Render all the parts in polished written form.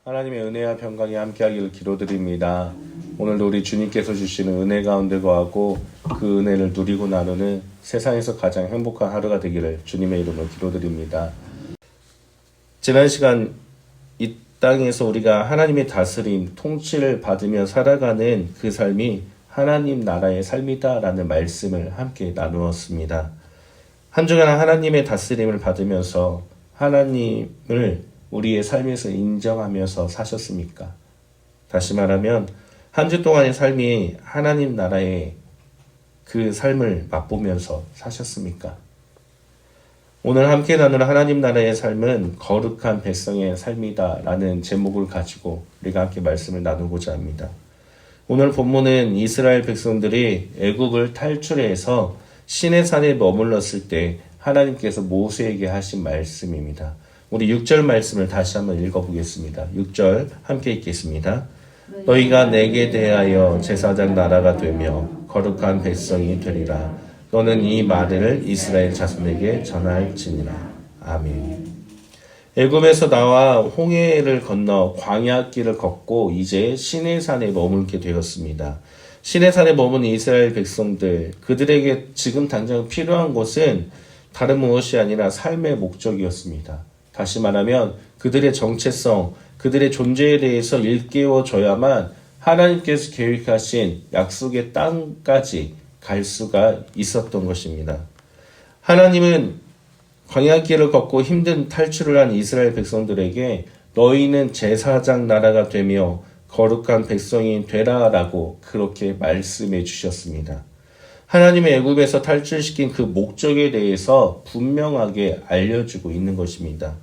하나님의 은혜와 평강이 함께하기를 기도드립니다. 오늘도 우리 주님께서 주시는 은혜 가운데 거하고 그 은혜를 누리고 나누는 세상에서 가장 행복한 하루가 되기를 주님의 이름으로 기도드립니다. 지난 시간 이 땅에서 우리가 하나님의 다스림, 통치를 받으며 살아가는 그 삶이 하나님 나라의 삶이다라는 말씀을 함께 나누었습니다. 한 주간 하나님의 다스림을 받으면서 하나님을 우리의 삶에서 인정하면서 사셨습니까? 다시 말하면 한 주 동안의 삶이 하나님 나라의 그 삶을 맛보면서 사셨습니까? 오늘 함께 나누는 하나님 나라의 삶은 거룩한 백성의 삶이다 라는 제목을 가지고 우리가 함께 말씀을 나누고자 합니다. 오늘 본문은 이스라엘 백성들이 애굽을 탈출해서 시내산에 머물렀을 때 하나님께서 모세에게 하신 말씀입니다. 우리 6절 말씀을 다시 한번 읽어보겠습니다. 6절 함께 읽겠습니다. 너희가 내게 대하여 제사장 나라가 되며 거룩한 백성이 되리라. 너는 이 말을 이스라엘 자손에게 전할지니라. 아멘. 애굽에서 나와 홍해를 건너 광야길을 걷고 이제 시내산에 머물게 되었습니다. 시내산에 머무는 이스라엘 백성들, 그들에게 지금 당장 필요한 것은 다른 무엇이 아니라 삶의 목적이었습니다. 다시 말하면 그들의 정체성, 그들의 존재에 대해서 일깨워줘야만 하나님께서 계획하신 약속의 땅까지 갈 수가 있었던 것입니다. 하나님은 광야길을 걷고 힘든 탈출을 한 이스라엘 백성들에게 너희는 제사장 나라가 되며 거룩한 백성이 되라라고 그렇게 말씀해 주셨습니다. 하나님의 애굽에서 탈출시킨 그 목적에 대해서 분명하게 알려주고 있는 것입니다.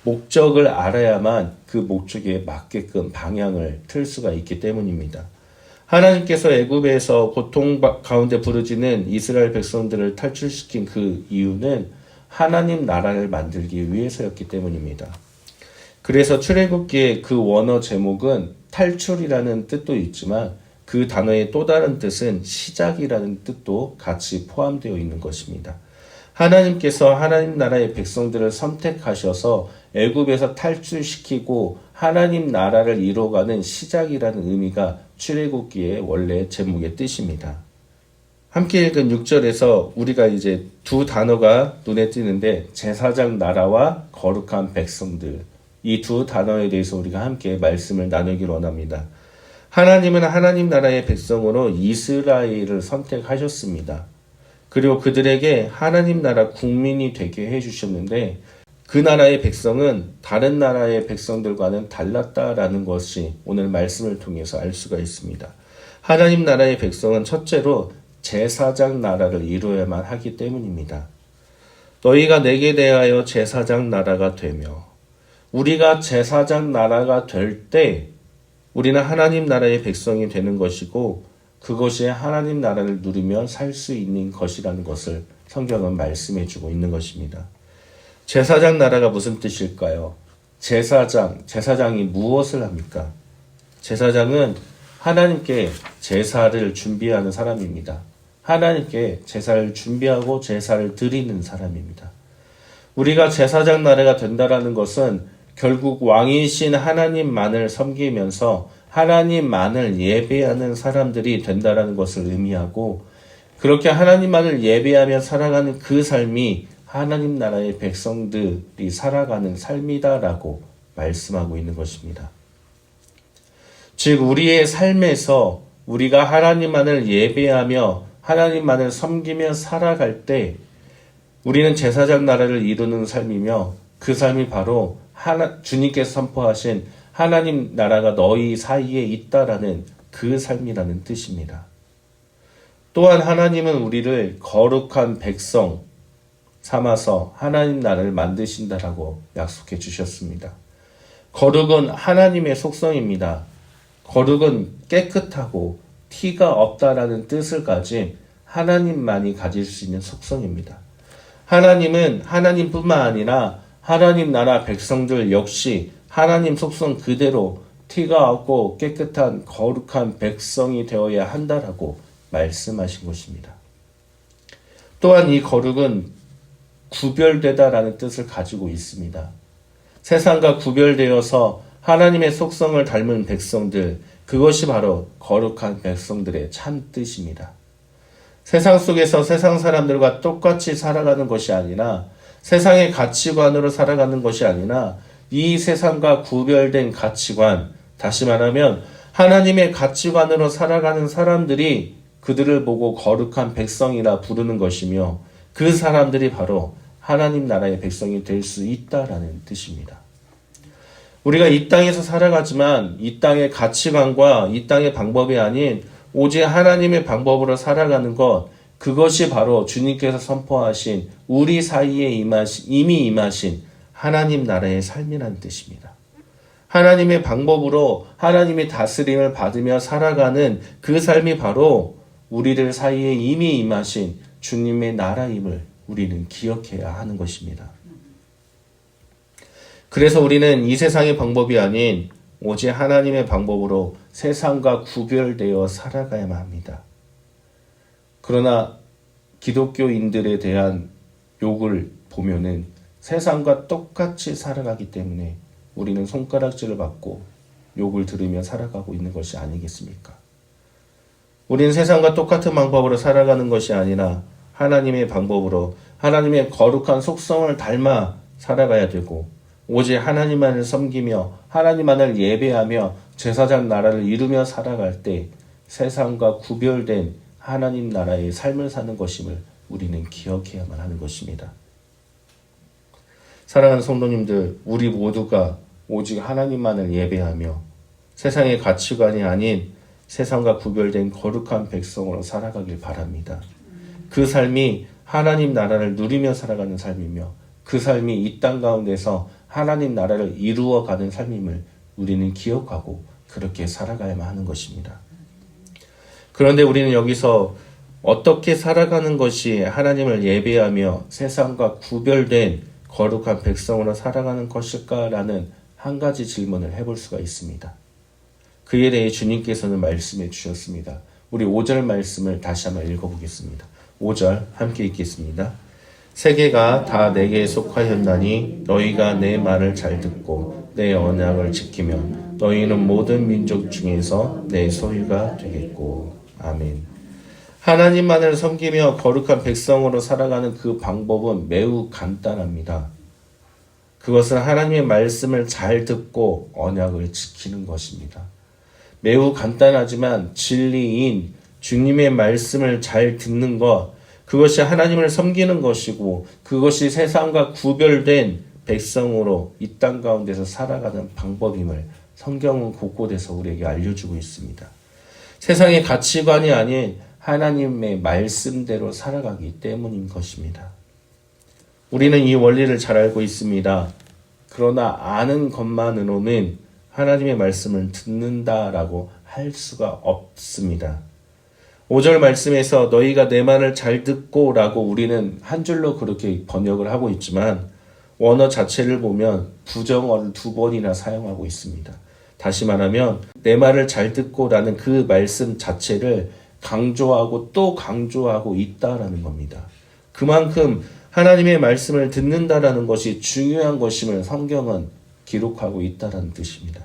목적을 알아야만 그 목적에 맞게끔 방향을 틀 수가 있기 때문입니다. 하나님께서 애굽에서 고통 가운데 부르짖는 이스라엘 백성들을 탈출시킨 그 이유는 하나님 나라를 만들기 위해서였기 때문입니다. 그래서 출애굽기의 그 원어 제목은 탈출이라는 뜻도 있지만 그 단어의 또 다른 뜻은 시작이라는 뜻도 같이 포함되어 있는 것입니다. 하나님께서 하나님 나라의 백성들을 선택하셔서 애굽에서 탈출시키고 하나님 나라를 이뤄가는 시작이라는 의미가 출애굽기의 원래 제목의 뜻입니다. 함께 읽은 6절에서 우리가 이제 두 단어가 눈에 띄는데 제사장 나라와 거룩한 백성들, 이 두 단어에 대해서 우리가 함께 말씀을 나누기를 원합니다. 하나님은 하나님 나라의 백성으로 이스라엘을 선택하셨습니다. 그리고 그들에게 하나님 나라 국민이 되게 해주셨는데 그 나라의 백성은 다른 나라의 백성들과는 달랐다라는 것이 오늘 말씀을 통해서 알 수가 있습니다. 하나님 나라의 백성은 첫째로 제사장 나라를 이루어야만 하기 때문입니다. 너희가 내게 대하여 제사장 나라가 되며 우리가 제사장 나라가 될 때 우리는 하나님 나라의 백성이 되는 것이고 그것이 하나님 나라를 누리며 살 수 있는 것이라는 것을 성경은 말씀해 주고 있는 것입니다. 제사장 나라가 무슨 뜻일까요? 제사장이 무엇을 합니까? 제사장은 하나님께 제사를 준비하는 사람입니다. 하나님께 제사를 준비하고 제사를 드리는 사람입니다. 우리가 제사장 나라가 된다라는 것은 결국 왕이신 하나님만을 섬기면서 하나님만을 예배하는 사람들이 된다라는 것을 의미하고 그렇게 하나님만을 예배하며 살아가는 그 삶이 하나님 나라의 백성들이 살아가는 삶이다라고 말씀하고 있는 것입니다. 즉 우리의 삶에서 우리가 하나님만을 예배하며 하나님만을 섬기며 살아갈 때 우리는 제사장 나라를 이루는 삶이며 그 삶이 바로 주님께서 선포하신 하나님 나라가 너희 사이에 있다라는 그 삶이라는 뜻입니다. 또한 하나님은 우리를 거룩한 백성 삼아서 하나님 나라를 만드신다라고 약속해 주셨습니다. 거룩은 하나님의 속성입니다. 거룩은 깨끗하고 티가 없다라는 뜻을 가진 하나님만이 가질 수 있는 속성입니다. 하나님은 하나님뿐만 아니라 하나님 나라 백성들 역시 하나님 속성 그대로 티가 없고 깨끗한 거룩한 백성이 되어야 한다라고 말씀하신 것입니다. 또한 이 거룩은 구별되다라는 뜻을 가지고 있습니다. 세상과 구별되어서 하나님의 속성을 닮은 백성들, 그것이 바로 거룩한 백성들의 참 뜻입니다. 세상 속에서 세상 사람들과 똑같이 살아가는 것이 아니라 세상의 가치관으로 살아가는 것이 아니라 이 세상과 구별된 가치관, 다시 말하면 하나님의 가치관으로 살아가는 사람들이 그들을 보고 거룩한 백성이라 부르는 것이며 그 사람들이 바로 하나님 나라의 백성이 될 수 있다라는 뜻입니다. 우리가 이 땅에서 살아가지만 이 땅의 가치관과 이 땅의 방법이 아닌 오직 하나님의 방법으로 살아가는 것, 그것이 바로 주님께서 선포하신 우리 사이에 이미 임하신 하나님 나라의 삶이라는 뜻입니다. 하나님의 방법으로 하나님의 다스림을 받으며 살아가는 그 삶이 바로 우리들 사이에 이미 임하신 주님의 나라임을 우리는 기억해야 하는 것입니다. 그래서 우리는 이 세상의 방법이 아닌 오직 하나님의 방법으로 세상과 구별되어 살아가야만 합니다. 그러나 기독교인들에 대한 욕을 보면은 세상과 똑같이 살아가기 때문에 우리는 손가락질을 받고 욕을 들으며 살아가고 있는 것이 아니겠습니까? 우리는 세상과 똑같은 방법으로 살아가는 것이 아니라 하나님의 방법으로 하나님의 거룩한 속성을 닮아 살아가야 되고 오직 하나님만을 섬기며 하나님만을 예배하며 제사장 나라를 이루며 살아갈 때 세상과 구별된 하나님 나라의 삶을 사는 것임을 우리는 기억해야만 하는 것입니다. 사랑하는 성도님들, 우리 모두가 오직 하나님만을 예배하며 세상의 가치관이 아닌 세상과 구별된 거룩한 백성으로 살아가길 바랍니다. 그 삶이 하나님 나라를 누리며 살아가는 삶이며 그 삶이 이 땅 가운데서 하나님 나라를 이루어가는 삶임을 우리는 기억하고 그렇게 살아가야만 하는 것입니다. 그런데 우리는 여기서 어떻게 살아가는 것이 하나님을 예배하며 세상과 구별된 거룩한 백성으로 살아가는 것일까라는 한 가지 질문을 해볼 수가 있습니다. 그에 대해 주님께서는 말씀해 주셨습니다. 우리 5절 말씀을 다시 한번 읽어보겠습니다. 5절 함께 읽겠습니다. 세계가 다 내게 속하였나니 너희가 내 말을 잘 듣고 내 언약을 지키면 너희는 모든 민족 중에서 내 소유가 되겠고. 아멘. 하나님만을 섬기며 거룩한 백성으로 살아가는 그 방법은 매우 간단합니다. 그것은 하나님의 말씀을 잘 듣고 언약을 지키는 것입니다. 매우 간단하지만 진리인 주님의 말씀을 잘 듣는 것, 그것이 하나님을 섬기는 것이고 그것이 세상과 구별된 백성으로 이 땅 가운데서 살아가는 방법임을 성경은 곳곳에서 우리에게 알려주고 있습니다. 세상의 가치관이 아닌 하나님의 말씀대로 살아가기 때문인 것입니다. 우리는 이 원리를 잘 알고 있습니다. 그러나 아는 것만으로는 하나님의 말씀을 듣는다라고 할 수가 없습니다. 5절 말씀에서 너희가 내 말을 잘 듣고 라고 우리는 한 줄로 그렇게 번역을 하고 있지만 원어 자체를 보면 부정어를 2번이나 사용하고 있습니다. 다시 말하면 내 말을 잘 듣고 라는 그 말씀 자체를 강조하고 또 강조하고 있다라는 겁니다. 그만큼 하나님의 말씀을 듣는다라는 것이 중요한 것임을 성경은 기록하고 있다라는 뜻입니다.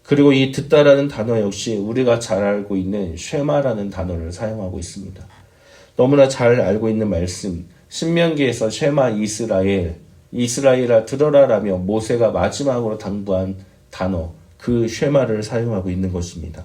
그리고 이 듣다라는 단어 역시 우리가 잘 알고 있는 쉐마라는 단어를 사용하고 있습니다. 너무나 잘 알고 있는 말씀, 신명기에서 쉐마 이스라엘아 들어라라며 모세가 마지막으로 당부한 단어, 그 쉐마를 사용하고 있는 것입니다.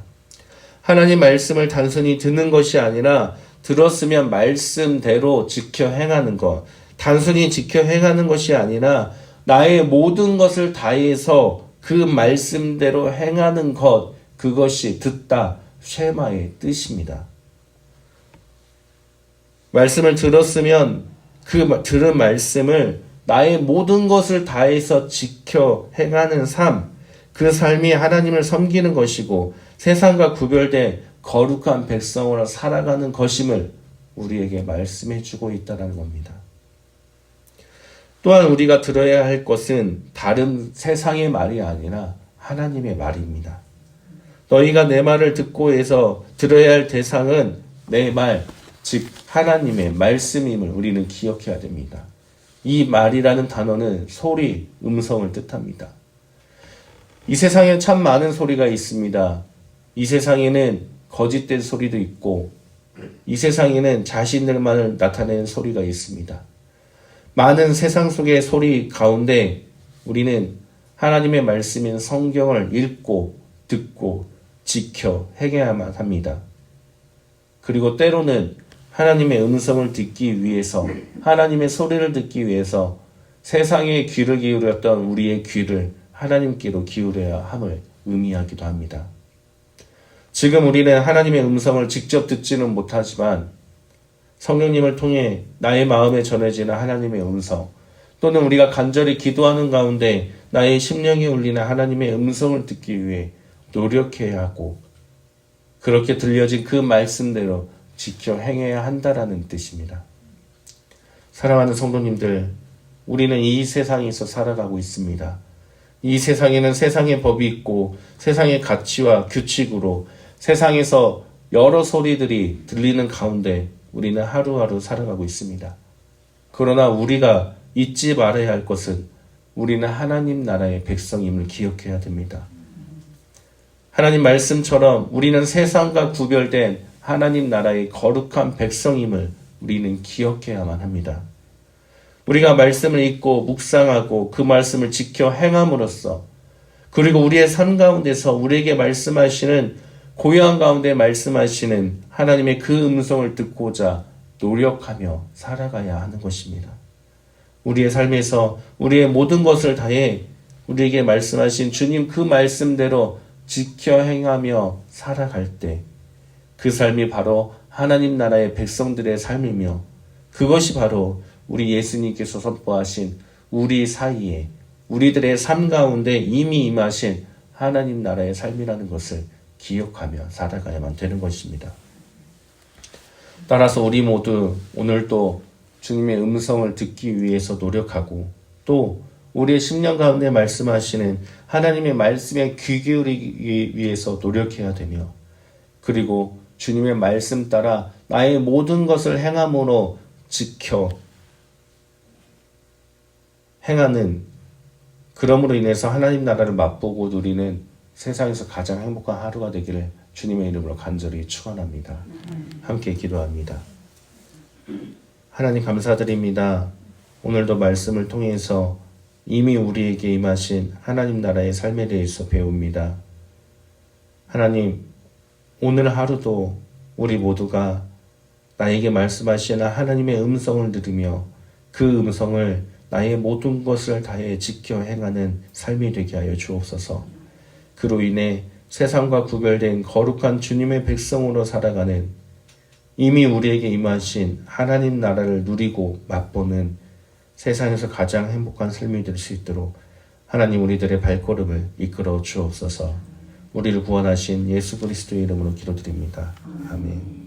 하나님 말씀을 단순히 듣는 것이 아니라 들었으면 말씀대로 지켜 행하는 것, 단순히 지켜 행하는 것이 아니라 나의 모든 것을 다해서 그 말씀대로 행하는 것, 그것이 듣다, 쉐마의 뜻입니다. 말씀을 들었으면 그 들은 말씀을 나의 모든 것을 다해서 지켜 행하는 삶, 그 삶이 하나님을 섬기는 것이고 세상과 구별된 거룩한 백성으로 살아가는 것임을 우리에게 말씀해 주고 있다는 겁니다. 또한 우리가 들어야 할 것은 다른 세상의 말이 아니라 하나님의 말입니다. 너희가 내 말을 듣고 해서 들어야 할 대상은 내 말, 즉 하나님의 말씀임을 우리는 기억해야 됩니다. 이 말이라는 단어는 소리, 음성을 뜻합니다. 이 세상에 참 많은 소리가 있습니다. 이 세상에는 거짓된 소리도 있고 이 세상에는 자신들만을 나타내는 소리가 있습니다. 많은 세상 속의 소리 가운데 우리는 하나님의 말씀인 성경을 읽고 듣고 지켜 행해야만 합니다. 그리고 때로는 하나님의 음성을 듣기 위해서, 하나님의 소리를 듣기 위해서 세상에 귀를 기울였던 우리의 귀를 하나님께로 기울여야 함을 의미하기도 합니다. 지금 우리는 하나님의 음성을 직접 듣지는 못하지만 성령님을 통해 나의 마음에 전해지는 하나님의 음성, 또는 우리가 간절히 기도하는 가운데 나의 심령에 울리는 하나님의 음성을 듣기 위해 노력해야 하고, 그렇게 들려진 그 말씀대로 지켜 행해야 한다라는 뜻입니다. 사랑하는 성도님들, 우리는 이 세상에서 살아가고 있습니다. 이 세상에는 세상의 법이 있고 세상의 가치와 규칙으로 세상에서 여러 소리들이 들리는 가운데 우리는 하루하루 살아가고 있습니다. 그러나 우리가 잊지 말아야 할 것은 우리는 하나님 나라의 백성임을 기억해야 됩니다. 하나님 말씀처럼 우리는 세상과 구별된 하나님 나라의 거룩한 백성임을 우리는 기억해야만 합니다. 우리가 말씀을 읽고 묵상하고 그 말씀을 지켜 행함으로써, 그리고 우리의 삶 가운데서 우리에게 말씀하시는, 고요한 가운데 말씀하시는 하나님의 그 음성을 듣고자 노력하며 살아가야 하는 것입니다. 우리의 삶에서 우리의 모든 것을 다해 우리에게 말씀하신 주님 그 말씀대로 지켜 행하며 살아갈 때 그 삶이 바로 하나님 나라의 백성들의 삶이며, 그것이 바로 우리 예수님께서 선포하신 우리 사이에, 우리들의 삶 가운데 이미 임하신 하나님 나라의 삶이라는 것을 기억하며 살아가야만 되는 것입니다. 따라서 우리 모두 오늘도 주님의 음성을 듣기 위해서 노력하고, 또 우리의 심령 가운데 말씀하시는 하나님의 말씀에 귀 기울이기 위해서 노력해야 되며, 그리고 주님의 말씀 따라 나의 모든 것을 행함으로 지켜 행하는, 그러므로 인해서 하나님 나라를 맛보고 누리는 세상에서 가장 행복한 하루가 되기를 주님의 이름으로 간절히 축원합니다. 함께 기도합니다. 하나님 감사드립니다. 오늘도 말씀을 통해서 이미 우리에게 임하신 하나님 나라의 삶에 대해서 배웁니다. 하나님, 오늘 하루도 우리 모두가 나에게 말씀하시는 하나님의 음성을 들으며 그 음성을 나의 모든 것을 다해 지켜 행하는 삶이 되게 하여 주옵소서. 그로 인해 세상과 구별된 거룩한 주님의 백성으로 살아가는, 이미 우리에게 임하신 하나님 나라를 누리고 맛보는 세상에서 가장 행복한 삶이 될 수 있도록 하나님 우리들의 발걸음을 이끌어 주옵소서. 우리를 구원하신 예수 그리스도의 이름으로 기도드립니다. 아멘.